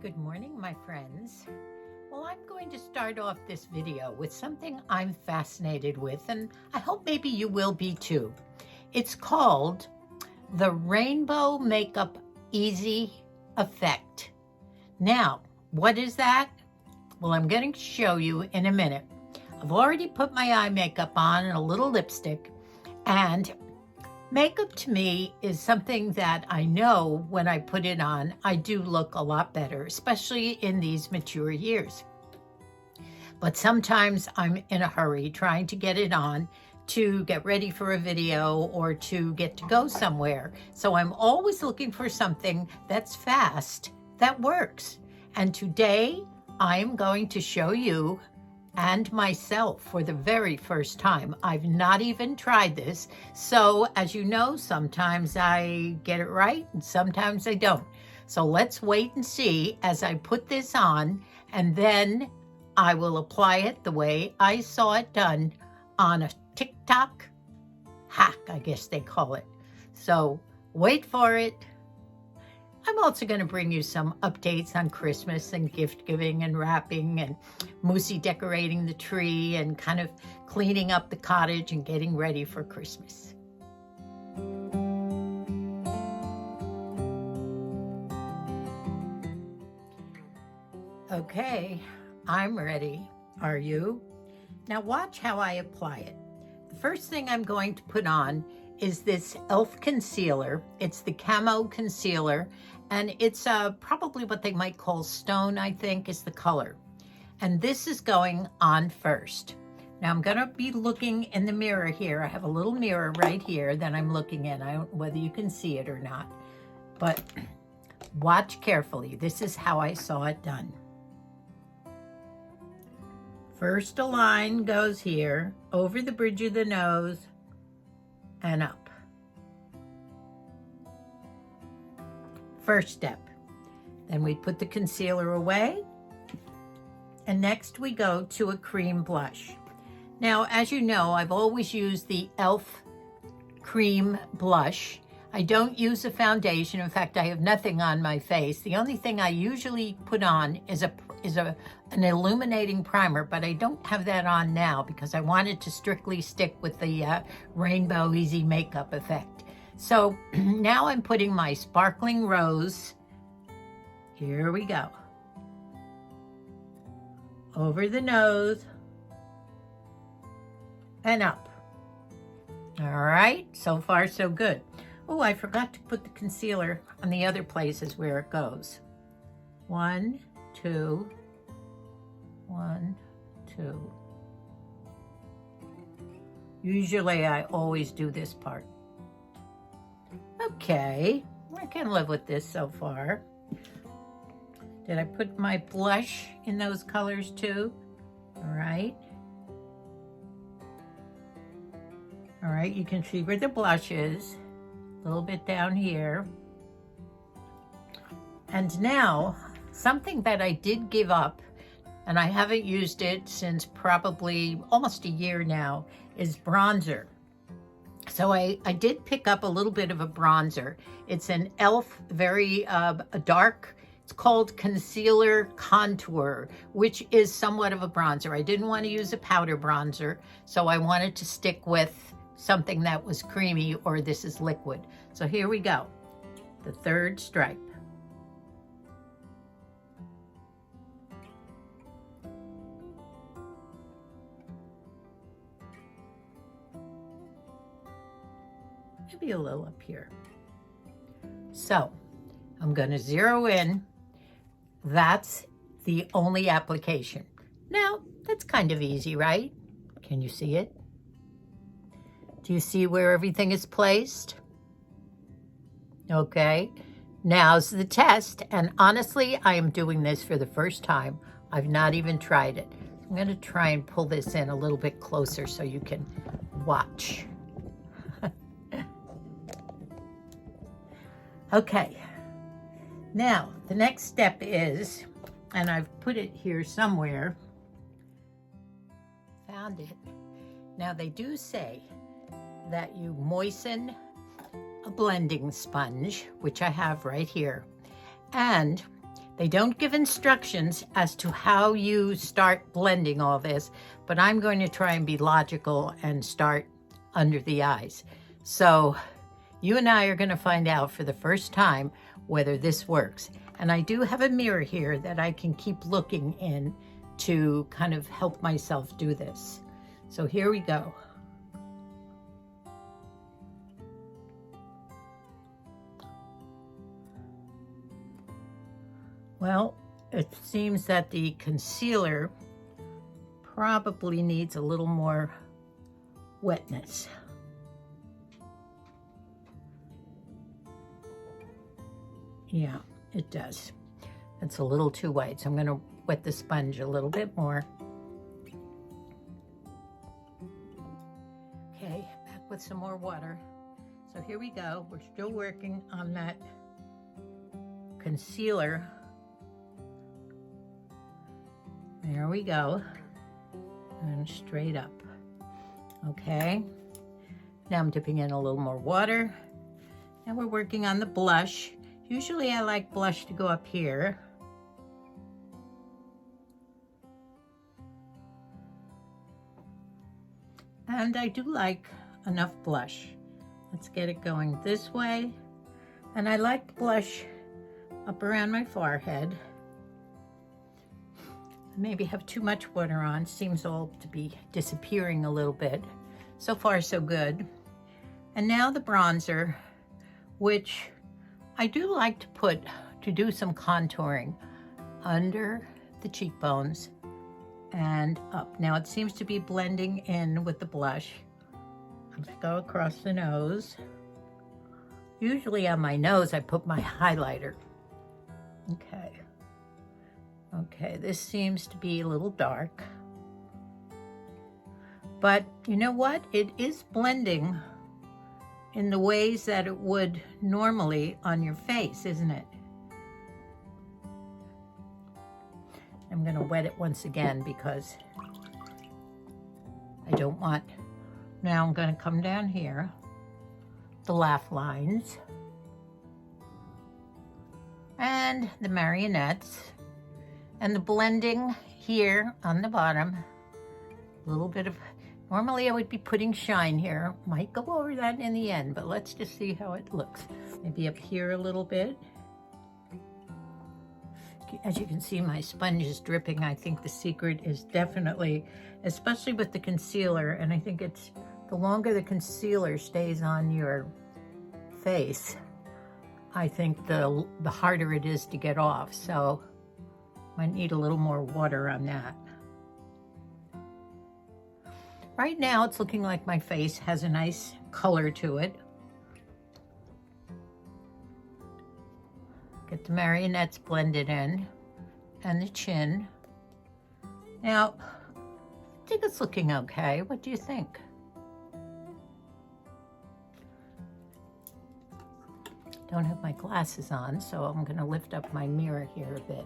Good morning, my friends. Well, I'm going to start off this video with something I'm fascinated with, and I hope maybe you will be too. It's called the Rainbow Makeup Easy Effect. Now, what is that? Well, I'm going to show you in a minute. I've already put my eye makeup on and a little lipstick, and makeup to me is something that I know when I put it on, I do look a lot better, especially in these mature years. But sometimes I'm in a hurry trying to get it on to get ready for a video or to get to go somewhere. So I'm always looking for something that's fast, that works. And today I'm going to show you and myself for the very first time. I've not even tried this. So as you know, sometimes I get it right and sometimes I don't. So let's wait and see as I put this on, and then I will apply it the way I saw it done on a TikTok hack, I guess they call it. So wait for it. I'm also going to bring you some updates on Christmas and gift giving and wrapping and Moosey decorating the tree and kind of cleaning up the cottage and getting ready for Christmas. Okay, I'm ready. Are you? Now watch how I apply it. The first thing I'm going to put on is this e.l.f. concealer. It's the Camo Concealer, and it's probably what they might call stone, I think, is the color. And this is going on first. Now I'm gonna be looking in the mirror here. I have a little mirror right here that I'm looking in. I don't know whether you can see it or not, but watch carefully. This is how I saw it done. First, a line goes here, over the bridge of the nose, and up. First step. Then we put the concealer away, and next we go to a cream blush. Now, as you know, I've always used the e.l.f. cream blush. I don't use a foundation. In fact, I have nothing on my face. The only thing I usually put on is an illuminating primer, but I don't have that on now because I wanted to strictly stick with the Rainbow Easy Makeup Effect. So now I'm putting my Sparkling Rose, here we go, over the nose and up. All right, so far so good. Oh, I forgot to put the concealer on the other places where it goes. 1, 2, 1, 2. Usually I always do this part. Okay, I can live with this so far. Did I put my blush in those colors too? All right. All right, you can see where the blush is. A little bit down here. And now, something that I did give up, and I haven't used it since probably almost a year now, is bronzer. So I did pick up a little bit of a bronzer. It's an e.l.f. very dark, it's called Concealer Contour, which is somewhat of a bronzer. I didn't want to use a powder bronzer, so I wanted to stick with something that was creamy, or this is liquid. So here we go, the third stripe. Maybe a little up here. So I'm going to zero in. That's the only application. Now, that's kind of easy, right? Can you see it? Do you see where everything is placed? Okay, now's the test. And honestly, I am doing this for the first time. I've not even tried it. I'm going to try and pull this in a little bit closer so you can watch. Okay, now the next step is, and I've put it here somewhere, found it. Now they do say that you moisten a blending sponge, which I have right here, and They don't give instructions as to how you start blending all this, but I'm going to try and be logical and start under the eyes. So you and I are going to find out for the first time whether this works. And I do have a mirror here that I can keep looking in to kind of help myself do this. So here we go. Well, it seems that the concealer probably needs a little more wetness. Yeah, it does. It's a little too white, so I'm going to wet the sponge a little bit more. Okay, back with some more water. So here we go. We're still working on that concealer. There we go. And straight up. Okay. Now I'm dipping in a little more water. Now we're working on the blush. Usually I like blush to go up here. And I do like enough blush. Let's get it going this way. And I like blush up around my forehead. Maybe have too much water on. Seems all to be disappearing a little bit. So far, so good. And now the bronzer, which I do like to do some contouring under the cheekbones and up. Now it seems to be blending in with the blush. I'm gonna go across the nose. Usually on my nose, I put my highlighter. Okay. Okay, this seems to be a little dark. But you know what? It is blending in the ways that it would normally on your face, isn't it? I'm gonna wet it once again because I don't want. Now I'm gonna come down here, the laugh lines, and the marionettes, and the blending here on the bottom. A little bit of, normally I would be putting shine here. Might go over that in the end, but let's just see how it looks. Maybe up here a little bit. As you can see, my sponge is dripping. I think the secret is definitely, especially with the concealer, and I think it's, the longer the concealer stays on your face, I think the harder it is to get off. So might need a little more water on that. Right now, it's looking like my face has a nice color to it. Get the marionettes blended in and the chin. Now, I think it's looking okay. What do you think? Don't have my glasses on, so I'm gonna lift up my mirror here a bit.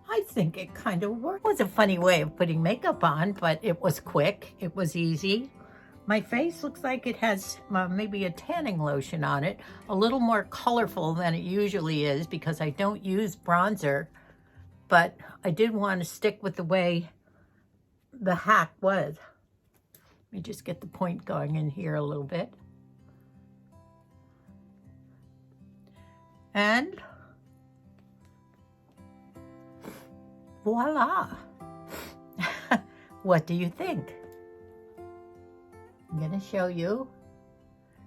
I think it kind of worked. It was a funny way of putting makeup on, but it was quick, it was easy. My face looks like it has maybe a tanning lotion on it, a little more colorful than it usually is because I don't use bronzer, but I did want to stick with the way the hack was. Let me just get the point going in here a little bit. And voila. What do you think? I'm going to show you.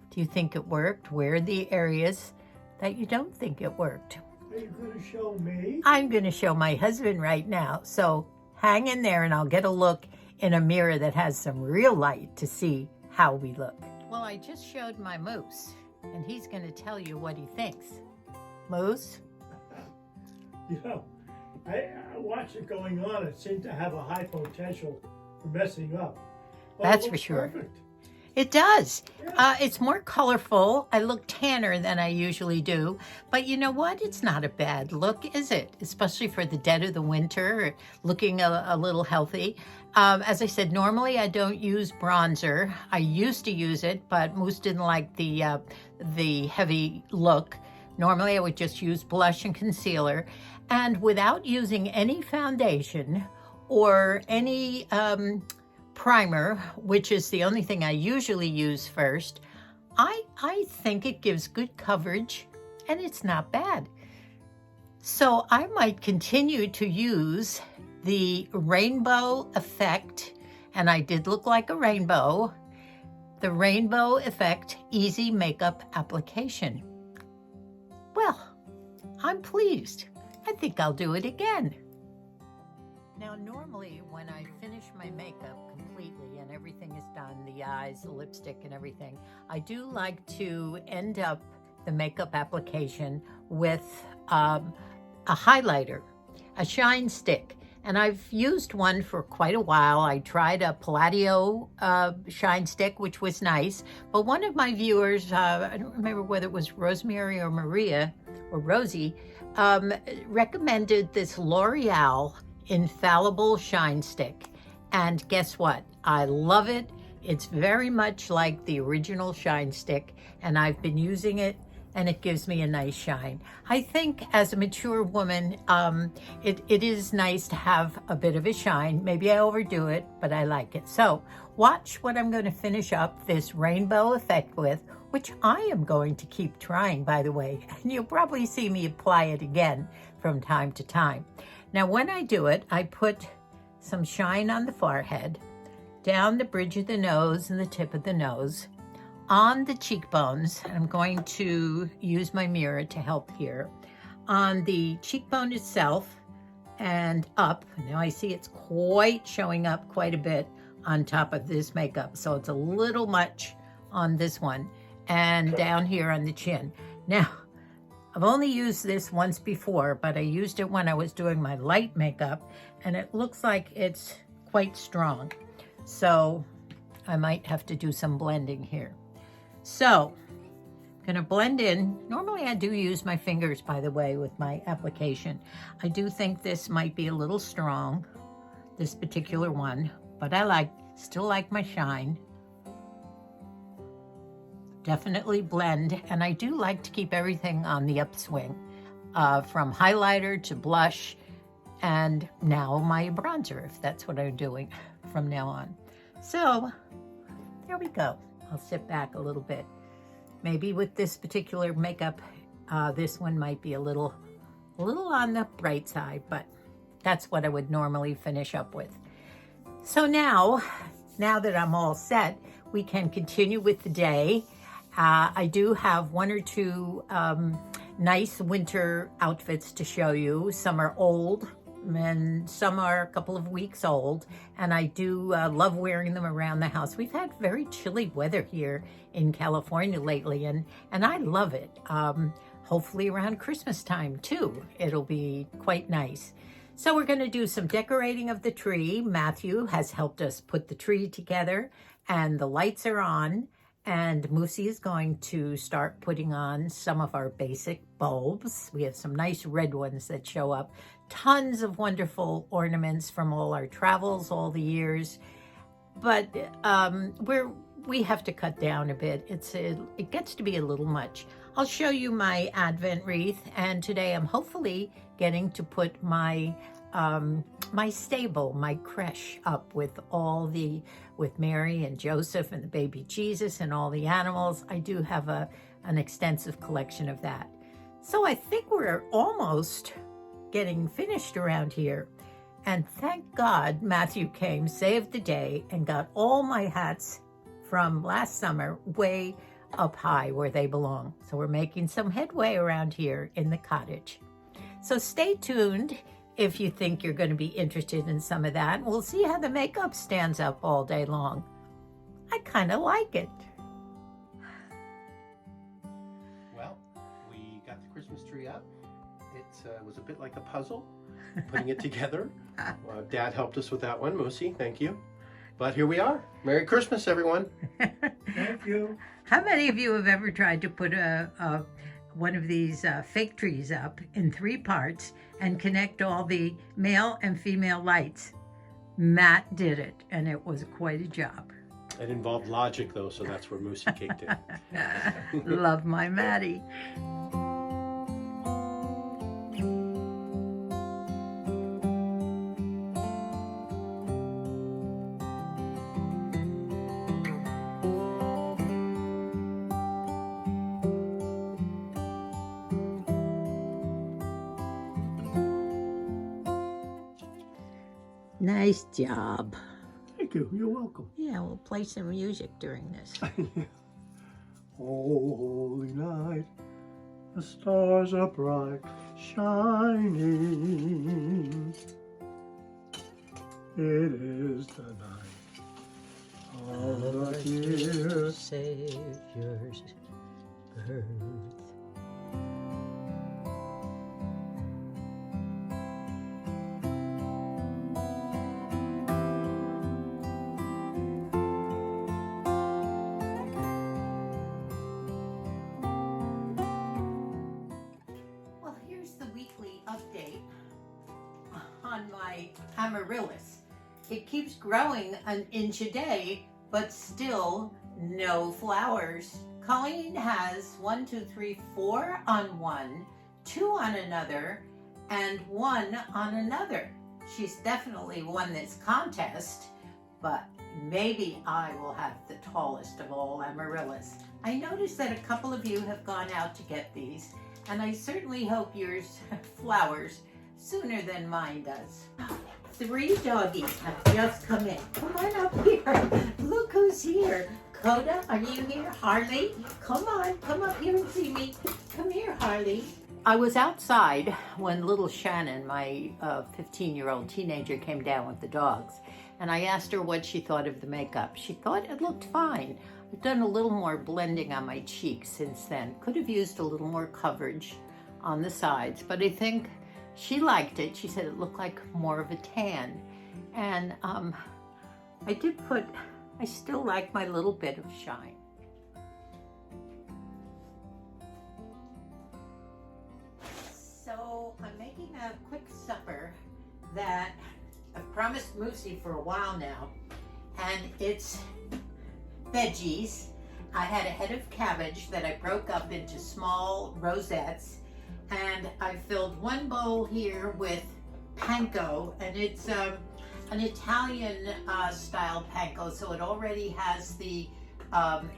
Do you think it worked? Where are the areas that you don't think it worked? Are you going to show me? I'm going to show my husband right now. So hang in there and I'll get a look in a mirror that has some real light to see how we look. Well, I just showed my moose and he's going to tell you what he thinks. Moose? You know, I watched it going on. It seemed to have a high potential for messing up. Oh, that's for sure. Perfect. It does. Yeah. It's more colorful. I look tanner than I usually do. But you know what? It's not a bad look, is it? Especially for the dead of the winter, looking a little healthy. As I said, normally I don't use bronzer. I used to use it, but Moose didn't like the heavy look. Normally I would just use blush and concealer, and without using any foundation or any primer, which is the only thing I usually use first, I think it gives good coverage and it's not bad. So I might continue to use the Rainbow Effect, and I did look like a rainbow, the Rainbow Effect Easy Makeup Application. Well, I'm pleased. I think I'll do it again. Now, normally when I finish my makeup completely and everything is done, the eyes, the lipstick and everything, I do like to end up the makeup application with a highlighter, a shine stick. And I've used one for quite a while. I tried a Palladio shine stick, which was nice. But one of my viewers, I don't remember whether it was Rosemary or Maria or Rosie, recommended this L'Oreal Infallible Shine Stick. And guess what? I love it. It's very much like the original shine stick, and I've been using it, and it gives me a nice shine. I think as a mature woman, it is nice to have a bit of a shine. Maybe I overdo it, but I like it. So watch what I'm going to finish up this Rainbow Effect with, which I am going to keep trying, by the way. And you'll probably see me apply it again from time to time. Now, when I do it, I put some shine on the forehead, down the bridge of the nose and the tip of the nose, on the cheekbones. I'm going to use my mirror to help here. On the cheekbone itself and up. Now I see it's quite showing up quite a bit on top of this makeup, so it's a little much on this one, and down here on the chin. Now, I've only used this once before, but I used it when I was doing my light makeup, and it looks like it's quite strong. So I might have to do some blending here. So I'm gonna blend in. Normally I do use my fingers, by the way, with my application. I do think this might be a little strong, this particular one, but I still like my shine. Definitely blend, and I do like to keep everything on the upswing, from highlighter to blush, and now my bronzer, if that's what I'm doing from now on. So there we go. I'll sit back a little bit. Maybe with this particular makeup, this one might be a little on the bright side, but that's what I would normally finish up with. So now that I'm all set, we can continue with the day. I do have one or two nice winter outfits to show you. Some are old and some are a couple of weeks old, and I do love wearing them around the house. We've had very chilly weather here in California lately, and I love it. Hopefully around Christmas time too, it'll be quite nice. So we're going to do some decorating of the tree. Matthew has helped us put the tree together, and the lights are on. And Moosey is going to start putting on some of our basic bulbs. We have some nice red ones that show up. Tons of wonderful ornaments from all our travels all the years. But we have to cut down a bit. It gets to be a little much. I'll show you my Advent wreath. And today I'm hopefully getting to put my my stable, my creche up with with Mary and Joseph and the baby Jesus and all the animals. I do have an extensive collection of that. So I think we're almost getting finished around here. And thank God Matthew came, saved the day, and got all my hats from last summer way up high where they belong. So we're making some headway around here in the cottage. So stay tuned if you think you're going to be interested in some of that. We'll see how the makeup stands up all day long. I kind of like it. Well, we got the Christmas tree up. It was a bit like a puzzle, putting it together. Dad helped us with that one, Moosey, thank you. But here we are. Merry Christmas, everyone. Thank you. How many of you have ever tried to put one of these fake trees up in 3 parts and connect all the male and female lights? Matt did it, and it was quite a job. It involved logic, though, so that's where Moosey kicked in. Love my Matty. Nice job. Thank you. You're welcome. Yeah, we'll play some music during this. Holy night, the stars are bright, shining. It is the night of the dear Savior's birth. Well, here's the weekly update on my amaryllis. It keeps growing an inch a day, but still no flowers. Colleen has 1, 2, 3, 4 on one, 2 on another, and 1 on another. She's definitely won this contest, but maybe I will have the tallest of all amaryllis. I noticed that a couple of you have gone out to get these, and I certainly hope yours flowers sooner than mine does. 3 doggies have just come in. Come on up here. Look who's here. Coda, are you here? Harley, come on, come up here and see me. Come here, Harley. I was outside when little Shannon, my 15-year-old teenager, came down with the dogs, and I asked her what she thought of the makeup. She thought it looked fine. I've done a little more blending on my cheeks since then. Could have used a little more coverage on the sides, but I think she liked it. She said it looked like more of a tan. And I still like my little bit of shine. So I'm making a quick supper that I've promised Moosey for a while now. And it's veggies. I had a head of cabbage that I broke up into small rosettes. And I filled 1 bowl here with panko, and it's an Italian style panko, so it already has the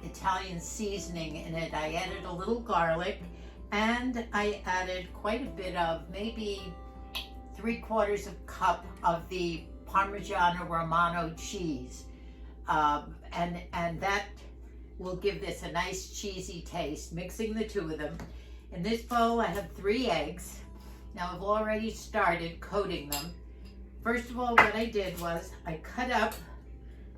Italian seasoning in it. I added a little garlic, and I added quite a bit of, maybe 3/4 cup of the Parmesan Romano cheese, and that will give this a nice cheesy taste, mixing the 2 of them. In this bowl, I have 3 eggs. Now, I've already started coating them. First of all, what I did was I cut up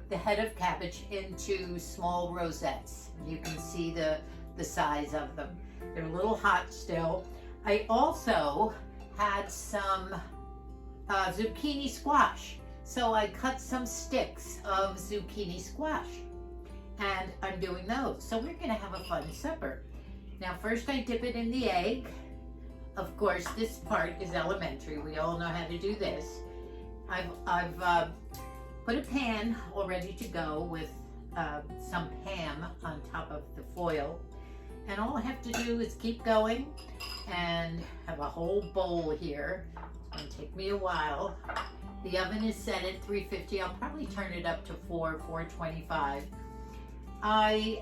the head of cabbage into small rosettes. You can see the size of them. They're a little hot still. I also had some zucchini squash. So I cut some sticks of zucchini squash. And I'm doing those. So we're gonna have a fun supper. Now first I dip it in the egg. Of course, this part is elementary. We all know how to do this. I've put a pan all ready to go with some ham on top of the foil. And all I have to do is keep going and have a whole bowl here. It's gonna take me a while. The oven is set at 350. I'll probably turn it up to 425. I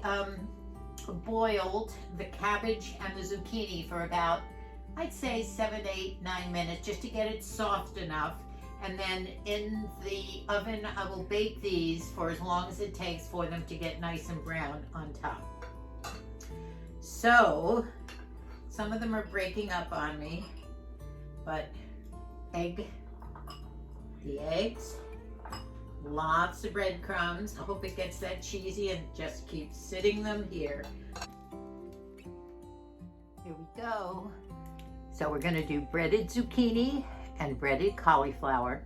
boiled the cabbage and the zucchini for about, I'd say 7, 8, 9 minutes just to get it soft enough. And then in the oven, I will bake these for as long as it takes for them to get nice and brown on top. So, some of them are breaking up on me, but the eggs, lots of breadcrumbs. I hope it gets that cheesy and just keep sitting them here. Here we go. So we're gonna do breaded zucchini and breaded cauliflower.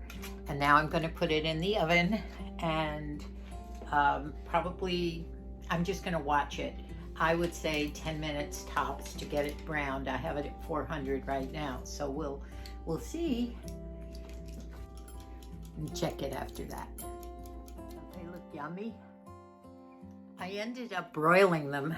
And now I'm gonna put it in the oven and probably, I'm just gonna watch it. I would say 10 minutes tops to get it browned. I have it at 400 right now, so we'll see. And check it after that. They look yummy. I ended up broiling them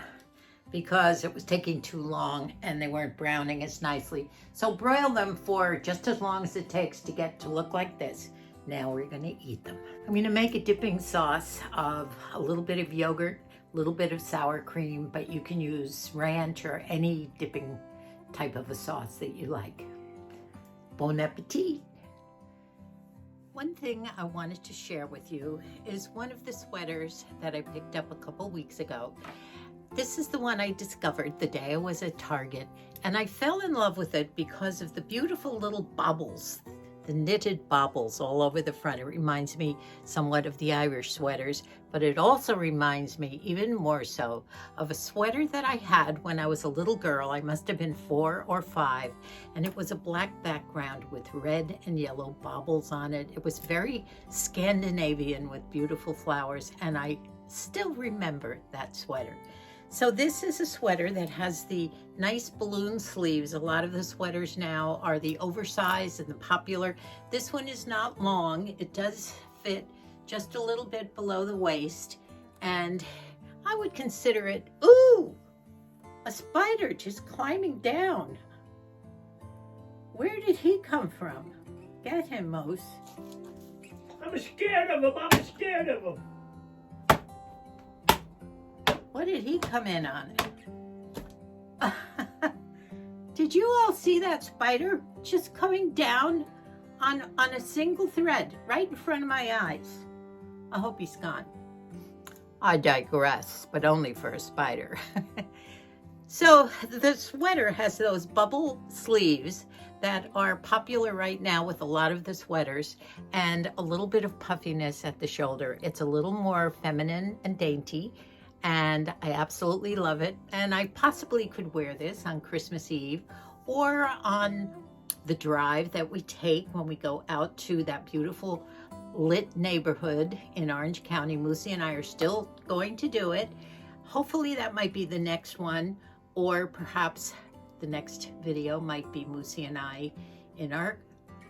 because it was taking too long and they weren't browning as nicely. So broil them for just as long as it takes to get to look like this. Now we're gonna eat them. I'm gonna make a dipping sauce of a little bit of yogurt, a little bit of sour cream, but you can use ranch or any dipping type of a sauce that you like. Bon appetit. One thing I wanted to share with you is one of the sweaters that I picked up a couple weeks ago. This is the one I discovered the day I was at Target, and I fell in love with it because of the beautiful little bobbles, the knitted bobbles all over the front. It reminds me somewhat of the Irish sweaters, but it also reminds me even more so of a sweater that I had when I was a little girl. I must have been 4 or 5, and it was a black background with red and yellow bobbles on it. It was very Scandinavian with beautiful flowers, and I still remember that sweater. So this is a sweater that has the nice balloon sleeves. A lot of the sweaters now are the oversized and the popular. This one is not long. It does fit just a little bit below the waist, and I would consider it, ooh, a spider just climbing down. Where did he come from? Get him, Mose. I'm scared of him. I'm scared of him. What did he come in on? Did you all see that spider just coming down on a single thread right in front of my eyes? I hope he's gone. I digress, but only for a spider. So the sweater has those bubble sleeves that are popular right now with a lot of the sweaters, and a little bit of puffiness at the shoulder. It's a little more feminine and dainty, and I absolutely love it. And I possibly could wear this on Christmas Eve or on the drive that we take when we go out to that beautiful lit neighborhood in Orange County. Moosey and I are still going to do it. Hopefully that might be the next one, or perhaps the next video might be Moosey and I in our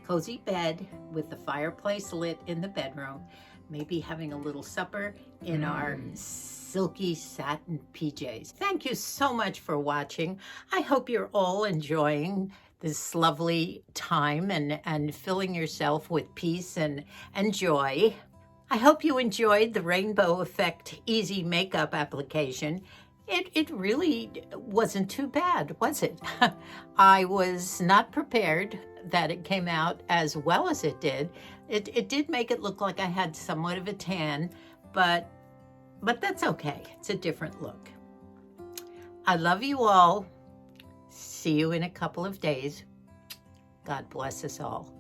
cozy bed with the fireplace lit in the bedroom, maybe having a little supper in our silky satin PJs. Thank you so much for watching. I hope you're all enjoying this lovely time and filling yourself with peace and joy. I hope you enjoyed the Rainbow Effect Easy Makeup application. It really wasn't too bad, was it? I was not prepared that it came out as well as it did. It did make it look like I had somewhat of a tan, but that's okay. It's a different look. I love you all. See you in a couple of days. God bless us all.